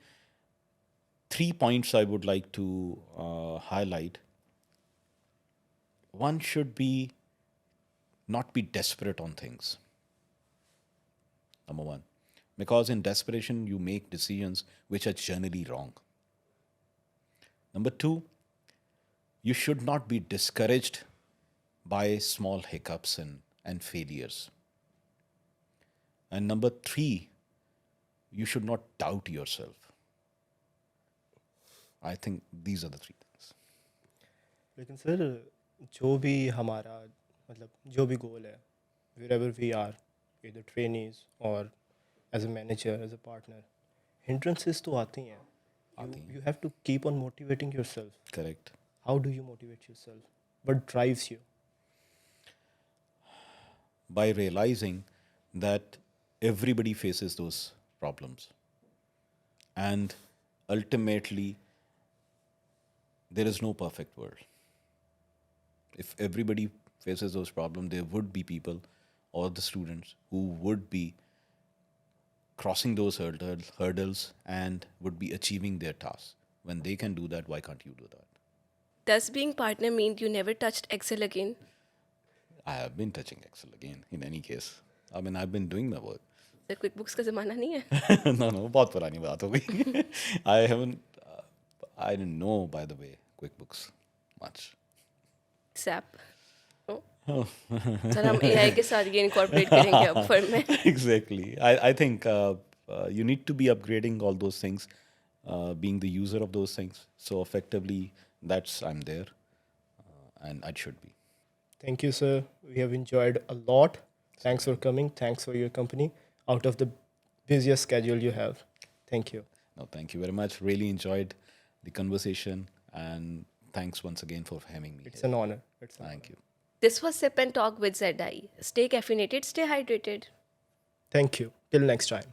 Speaker 2: 3 points I would like to highlight. One should be not be desperate on things. Number one. Because in desperation, you make decisions which are generally wrong. Number two, you should not be discouraged by small hiccups and failures. And number three, you should not doubt yourself. I think these are the 3 things.
Speaker 1: लेकिन sir जो भी हमारा मतलब जो भी गोल है wherever we are, either trainees or as a manager, as a partner, hindrances तो आती हैं. You have to keep on motivating yourself.
Speaker 2: Correct.
Speaker 1: How do you motivate yourself? What drives you?
Speaker 2: By realizing that everybody faces those problems. And ultimately, there is no perfect world. If everybody faces those problems, there would be people or the students who would be crossing those hurdles and would be achieving their tasks. When they can do that, why can't you do that?
Speaker 3: Does being partner mean you never touched Excel again?
Speaker 2: I have been touching Excel again, in any case. I mean, I've been doing my work.
Speaker 3: Sir QuickBooks का ज़माना नहीं है.
Speaker 2: No, बहुत पुरानी बात हो गई. I didn't know, by the way, QuickBooks much.
Speaker 3: SAP. Sir हम AI के साथ ये incorporate करेंगे अब firm में.
Speaker 2: Exactly. I think you need to be upgrading all those things, being the user of those things. So effectively, I'm there, and I should be.
Speaker 1: Thank you, sir. We have enjoyed a lot. Thanks for coming. Thanks for your company out of the busiest schedule you have. Thank you.
Speaker 2: No, thank you very much. Really enjoyed the conversation, and thanks once again for having me.
Speaker 1: It's
Speaker 2: here.
Speaker 1: an honor.
Speaker 2: Thank you.
Speaker 3: This was Sip and Talk with ZI. Stay caffeinated, stay hydrated.
Speaker 1: Thank you. Till next time.